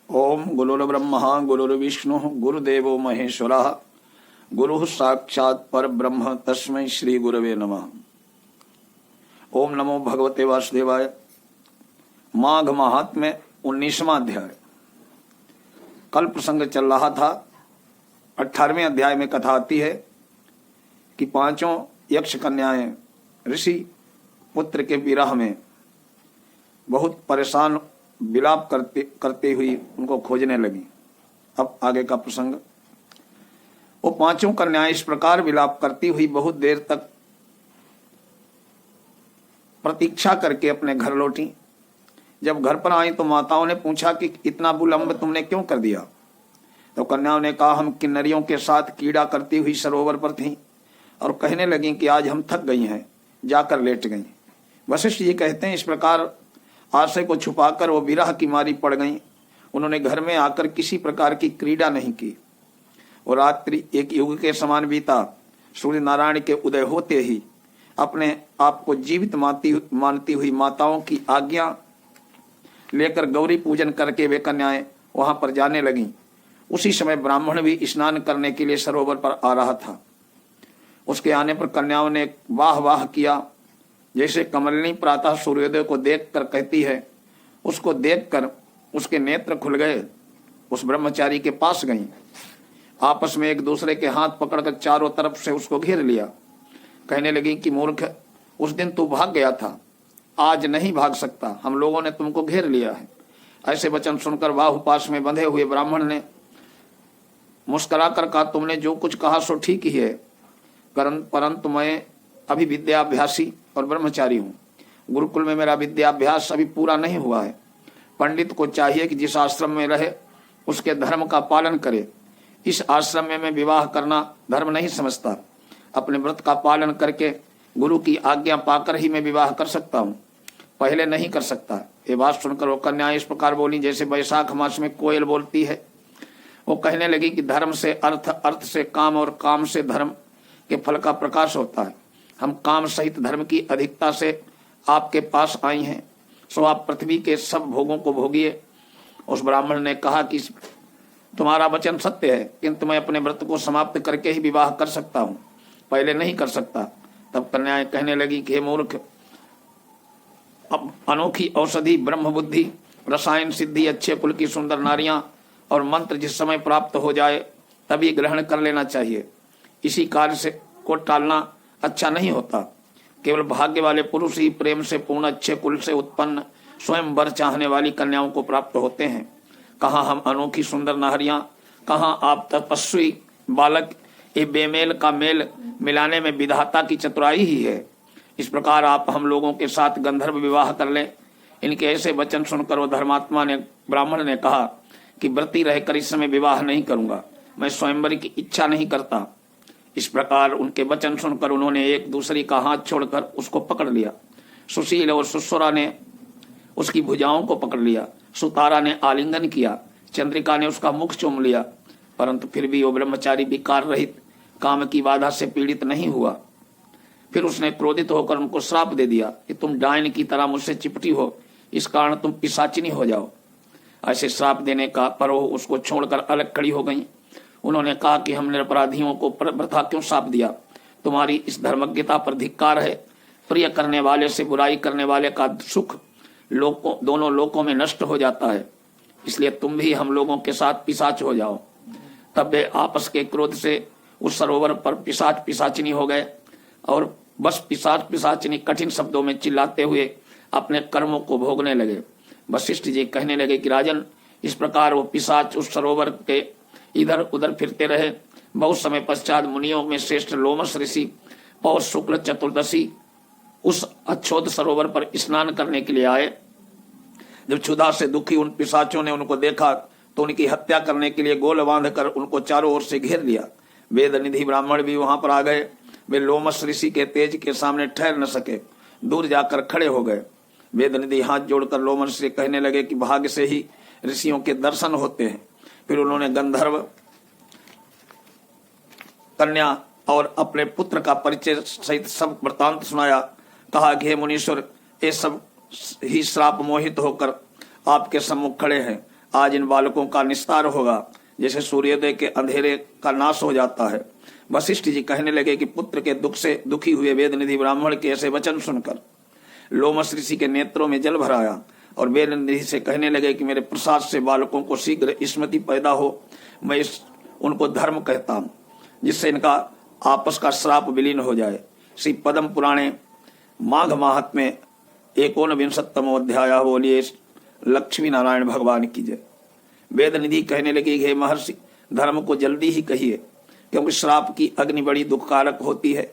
ओम गुरुर्ब्रह्मा गुरुर्विष्णु गुरुदेवो महेश्वरः गुरुः साक्षात् परब्रह्म तस्मै श्री गुरवे नमः। ओम नमो भगवते वासुदेवाय। माघ महात्म्य 19वां अध्याय। कल प्रसंग चल रहा था। 18वें अध्याय में कथा आती है कि पांचों यक्ष कन्याएं ऋषि पुत्र के विरह में बहुत परेशान विलाप करते हुई उनको खोजने लगी। अब आगे का प्रसंग। वो पांचों कन्याएं इस प्रकार विलाप करती हुई बहुत देर तक प्रतीक्षा करके अपने घर लौटी। जब घर पर आई तो माताओं ने पूछा कि इतना विलंब तुमने क्यों कर दिया। तो कन्याओं ने कहा, हम किन्नरियों के साथ कीड़ा करती हुई सरोवर पर थीं और कहने लगी कि आज हम थक गई हैं, जाकर लेट गई। वशिष्ठ जी कहते हैं, इस प्रकार आशय को छुपाकर वो विरह की मारी पड़ गईं। उन्होंने घर में आकर किसी प्रकार की क्रीड़ा नहीं की। और रात्रि एक युग के समान बीता। सूर्य नारायण के उदय होते ही अपने आप को जीवित मानती हुई माताओं की आज्ञा लेकर गौरी पूजन करके वे कन्याएं वहां पर जाने लगीं। उसी समय ब्राह्मण भी स्नान करने के लिए सरोवर पर आ रहा था। उसके आने पर कन्याओं ने वाह वाह किया। जैसे कमलिनी प्रातः सूर्योदय को देखकर कहती है, उसको देखकर उसके नेत्र खुल गए। उस ब्रह्मचारी के पास गईं। आपस में एक दूसरे के हाथ पकड़कर चारों तरफ से उसको घेर लिया। कहने लगी कि मूर्ख, उस दिन तू भाग गया था, आज नहीं भाग सकता, हम लोगों ने तुमको घेर लिया है। ऐसे वचन सुनकर बाहुपाश में बंधे हुए ब्राह्मण ने मुस्कुराकर कहा, तुमने जो कुछ कहा सो ठीक ही है, परंतु मैं अभी विद्याभ्यासी और ब्रह्मचारी हूँ। गुरुकुल में मेरा विद्याभ्यास अभी पूरा नहीं हुआ है। पंडित को चाहिए कि जिस आश्रम में रहे उसके धर्म का पालन करे। इस आश्रम में मैं विवाह करना धर्म नहीं समझता। अपने व्रत का पालन करके गुरु की आज्ञा पाकर ही मैं विवाह कर सकता हूँ, पहले नहीं कर सकता। ये बात सुनकर वो कन्या इस प्रकार बोली जैसे वैशाख मास में कोयल बोलती है। वो कहने लगी कि धर्म से अर्थ, अर्थ से काम और काम से धर्म के फल का प्रकाश होता है। हम काम सहित धर्म की अधिकता से आपके पास आई हैं, सो आप पृथ्वी के सब भोगों को भोगिए। उस ब्राह्मण ने कहा कि तुम्हारा वचन सत्य है, किंतु मैं अपने व्रत को समाप्त करके ही विवाह कर सकता हूँ, पहले नहीं कर सकता। तब कन्याएं कहने लगी कि हे मूर्ख, अब अनोखी औषधि, ब्रह्म बुद्धि, रसायन सिद्धि, अच्छे कुल की सुंदर नारियां और मंत्र जिस समय प्राप्त हो जाए तभी ग्रहण कर लेना चाहिए। इसी कार्य से को टालना अच्छा नहीं होता। केवल भाग्य वाले पुरुष ही प्रेम से पूर्ण अच्छे कुल से उत्पन्न स्वयं वर चाहने वाली कन्याओं को प्राप्त होते हैं। कहाँ हम अनोखी सुंदर नारियां, कहाँ आप तपस्वी बालक। ये बेमेल का मेल मिलाने में विधाता की चतुराई ही है। इस प्रकार आप हम लोगों के साथ गंधर्व विवाह कर लें। इनके ऐसे वचन सुनकर वो धर्मात्मा ने, ब्राह्मण ने कहा कि व्रती रहकर इस समय विवाह नहीं करूंगा, मैं स्वयंवर की इच्छा नहीं करता। इस प्रकार उनके वचन सुनकर उन्होंने एक दूसरे का हाथ छोड़कर उसको पकड़ लिया। सुशील और सुसुरा ने उसकी भुजाओं को पकड़ लिया। सुतारा ने आलिंगन किया। चंद्रिका ने उसका मुख चूम लिया। परंतु फिर भी वो ब्रह्मचारी विकार रहित काम की बाधा से पीड़ित नहीं हुआ। फिर उसने क्रोधित होकर उनको श्राप दे दिया कि तुम डायन की तरह मुझसे चिपटी हो, इस कारण तुम पिशाचिनी हो जाओ। ऐसे श्राप देने का पर वो उसको छोड़कर अलग खड़ी हो गई। उन्होंने कहा कि हमने अपराधियों को वृथा क्यों श्राप दिया, तुम्हारी इस धर्मज्ञता पर धिक्कार है। प्रिय करने वाले से बुराई करने वाले का सुख दोनों लोकों में नष्ट हो जाता है, इसलिए तुम भी हम लोगों के साथ पिशाच हो जाओ। तब वे आपस के क्रोध से उस सरोवर पर पिशाच पिशाचिनी हो गए और बस पिशाच पिशाचिनी कठिन शब्दों में चिल्लाते हुए अपने कर्मों को भोगने लगे। वशिष्ठ जी कहने लगे कि राजन, इस प्रकार वो पिशाच उस सरोवर के इधर उधर फिरते रहे। बहुत समय पश्चात मुनियों में श्रेष्ठ लोमस ऋषि पौष शुक्ल चतुर्दशी उस अच्छोद सरोवर पर स्नान करने के लिए आए। जब क्षुधा से दुखी उन पिशाचों ने उनको देखा तो उनकी हत्या करने के लिए गोल बांधकर उनको चारों ओर से घेर लिया। वेद निधि ब्राह्मण भी वहां पर आ गए। वे लोमस ऋषि के तेज के सामने ठहर न सके, दूर जाकर खड़े हो गए। वेद निधि हाथ जोड़कर लोमस से कहने लगे कि भाग्य से ही ऋषियों के दर्शन होते हैं। फिर उन्होंने गंधर्व कन्या और अपने पुत्र का परिचय सहित सब वृतांत सुनाया। कहा कि हे मुनीश्वर, ये सब ही श्राप मोहित होकर आपके सम्मुख खड़े हैं। आज इन बालकों का निस्तार होगा, जैसे सूर्योदय के अंधेरे का नाश हो जाता है। वशिष्ठ जी कहने लगे कि पुत्र के दुख से दुखी हुए वेदनिधि ब्राह्मण के ऐसे वचन सुनकर लोमस ऋषि के नेत्रों में जल भर आया और वेदनिधि से कहने लगे कि मेरे प्रसाद से बालकों को शीघ्र स्मृति पैदा हो। मैं उनको धर्म कहता हूँ, जिससे इनका आपस का श्राप विलीन हो जाए। श्री पद्म पुराणे माघ माहात्म्य 49वां अध्याय। बोलिए लक्ष्मी नारायण भगवान की जय। वेदनिधि कहने लगी, हे महर्षि, धर्म को जल्दी ही कहिए, क्योंकि श्राप की अग्नि बड़ी दुखकारक होती है।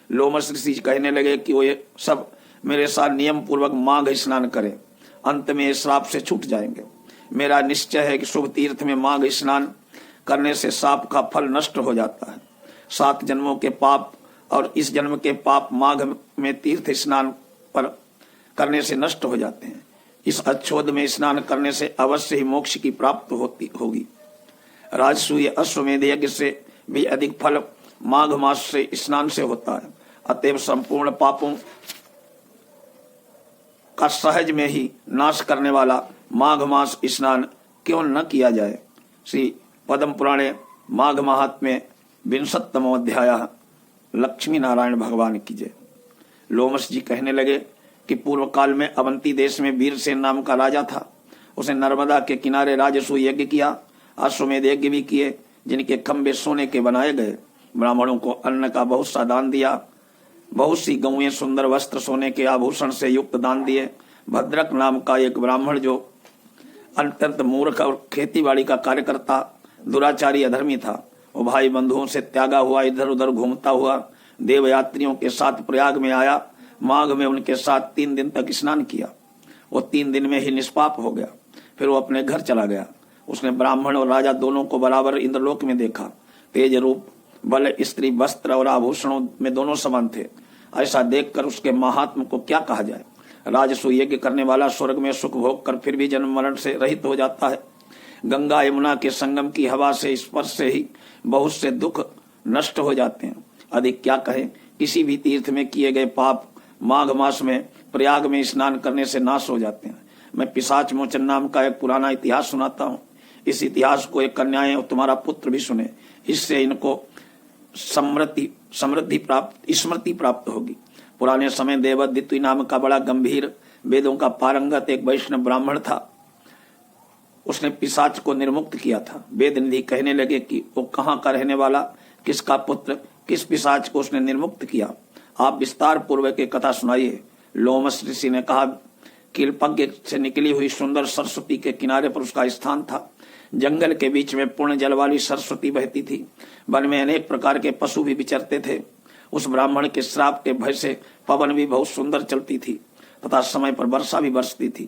लोमस ऋषि कहने लगे कि वो ये सब मेरे साथ नियम पूर्वक माघ स्नान करें, अंत में श्राप से छूट जाएंगे। मेरा निश्चय है कि शुभ तीर्थ में माघ स्नान करने से श्राप का फल नष्ट हो जाता है। 7 जन्मों के पाप और इस जन्म के पाप माघ में तीर्थ स्नान पर करने से नष्ट हो जाते हैं। इस अच्छोद में स्नान करने से अवश्य ही मोक्ष की प्राप्ति होगी। राजसूय अश्वमेध यज्ञ से भी अधिक फल माघ मास से स्नान से होता है। अतएव संपूर्ण पापों का सहज में ही नाश करने वाला माघ मास स्नान क्यों न किया जाए। श्री पद्म पुराणे माघ महात्म्य 62वां अध्याय। लक्ष्मी नारायण भगवान की जय। लोमस जी कहने लगे कि पूर्व काल में अवंती देश में वीरसेन नाम का राजा था। उसने नर्मदा के किनारे राजसूय यज्ञ किया, अश्वमेध यज्ञ भी किए, जिनके खंभे सोने के बनाए गए। ब्राह्मणों को अन्न का बहुत सा दान दिया, बहुत सी गौएं, सुंदर वस्त्र, सोने के आभूषण से युक्त दान दिए। भद्रक नाम का एक ब्राह्मण, जो अत्यंत मूर्ख और खेतीबाड़ी का कार्यकर्ता, दुराचारी, अधर्मी था, वो भाई बंधुओं से त्यागा हुआ इधर उधर घूमता हुआ देवयात्रियों के साथ प्रयाग में आया। माघ में उनके साथ 3 दिन तक स्नान किया। वो 3 दिन में ही निष्पाप हो गया। फिर वो अपने घर चला गया। उसने ब्राह्मण और राजा दोनों को बराबर इंद्रलोक में देखा। तेज रूप, बल, स्त्री, वस्त्र और आभूषणों में दोनों समान थे। ऐसा देखकर उसके महात्म को क्या कहा जाए। राजसूय यज्ञ करने वाला स्वर्ग में सुख भोग कर फिर भी जन्म मरण से रहित हो जाता है। गंगा यमुना के संगम की हवा से स्पर्श से ही बहुत से दुख नष्ट हो जाते हैं। अधिक क्या कहें, किसी भी तीर्थ में किए गए पाप माघ मास में प्रयाग में स्नान करने से नाश हो जाते हैं। मैं पिशाच मोचन नाम का एक पुराना इतिहास सुनाता हूँ। इस इतिहास को एक कन्याएं और तुम्हारा पुत्र भी सुने, इससे इनको समृद्धि प्राप्त होगी। पुराने समय देवदित्य नाम का बड़ा गंभीर, वेदों का पारंगत एक वैष्णव ब्राह्मण था। उसने पिशाच को निर्मुक्त किया था। वेदनिधि कहने लगे कि वो कहाँ का रहने वाला, किसका पुत्र, किस पिशाच को उसने निर्मुक्त किया, आप विस्तार पूर्वक एक कथा सुनाइए। लोमस ऋषि ने कहा, किलपज्ञ से निकली हुई सुंदर सरस्वती के किनारे पर उसका स्थान था। जंगल के बीच में पूर्ण जल वाली सरस्वती बहती थी। वन में अनेक प्रकार के पशु भी विचरते थे। उस ब्राह्मण के श्राप के भय से पवन भी बहुत सुंदर चलती थी तथा समय पर वर्षा भी बरसती थी।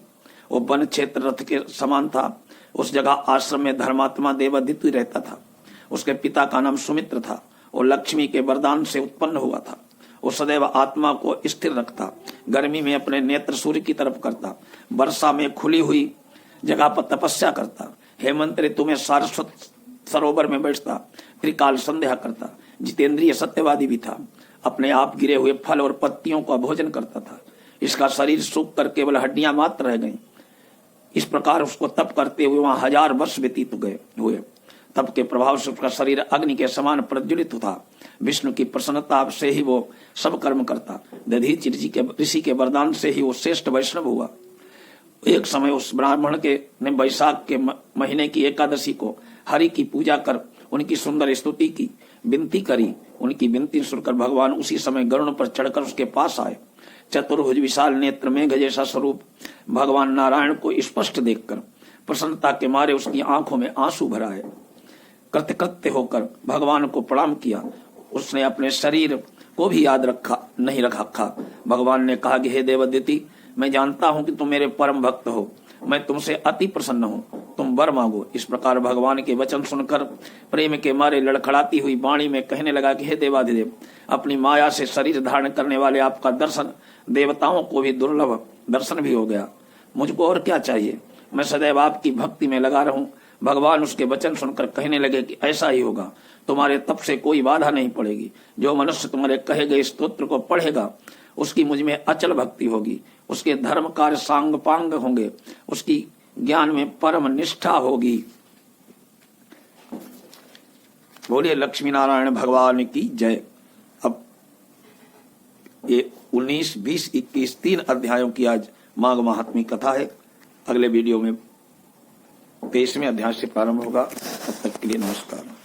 वो वन क्षेत्र रथ के समान था। उस जगह आश्रम में धर्मात्मा देवदित्य रहता था। उसके पिता का नाम सुमित्र था। वो लक्ष्मी के वरदान से उत्पन्न हुआ था। वो सदैव आत्मा को स्थिर रखता, गर्मी में अपने नेत्र सूर्य की तरफ करता, वर्षा में खुली हुई जगह पर तपस्या करता, हेमंत ऋतु में सारस्वत सरोवर में बैठता, त्रिकाल संध्या करता। जितेंद्रिय सत्यवादी भी था। अपने आप गिरे हुए फल और पत्तियों का भोजन करता था। इसका शरीर सूख कर केवल हड्डियां मात्र रह गईं। इस प्रकार उसको तप करते हुए वहां 1000 वर्ष व्यतीत हुए। तप के प्रभाव से उसका शरीर अग्नि के समान प्रज्वलित था। विष्णु की प्रसन्नता से ही वो सब कर्म करता। दधीचि ऋषि के वरदान से ही वो श्रेष्ठ वैष्णव हुआ। एक समय उस ब्राह्मण के ने वैशाख के महीने की एकादशी को हरि की पूजा कर उनकी सुंदर स्तुति की, विनती करी। उनकी विनती सुनकर भगवान उसी समय गरुड़ पर चढ़कर उसके पास आए। चतुर्भुज विशाल नेत्र मेघ जैसा स्वरूप भगवान नारायण को स्पष्ट देखकर प्रसन्नता के मारे उसकी आंखों में आंसू भर आए। कृतकृत्य होकर भगवान को प्रणाम किया। उसने अपने शरीर को भी याद नहीं रखा। भगवान ने कहा कि हे देवदिति, मैं जानता हूं कि तुम मेरे परम भक्त हो। मैं तुमसे अति प्रसन्न हूं। तुम वर मांगो। इस प्रकार भगवान के वचन सुनकर प्रेम के मारे लड़खड़ाती हुई वाणी में कहने लगा कि हे देवाधिदेव, अपनी माया से शरीर धारण करने वाले आपका दर्शन देवताओं को भी दुर्लभ दर्शन भी हो गया। मुझको और क्या चाहिए? मैं सदैव आपकी भक्ति में लगा रहूं। भगवान उसके वचन सुनकर कहने लगे कि ऐसा ही होगा। तुम्हारे तप से कोई बाधा नहीं पड़ेगी। जो मनुष्य तुम्हारे कहे गए स्तोत्र को पढ़ेगा उसकी मुझ में अचल भक्ति होगी। उसके धर्म कार्य सांग पांग होंगे। उसकी ज्ञान में परम निष्ठा होगी। बोलिए लक्ष्मी नारायण भगवान की जय। अब ये 19, 20, 21 3 अध्यायों की आज माघ महात्म्य कथा है। अगले वीडियो में 23वें अध्याय से प्रारंभ होगा। तब तक के लिए नमस्कार।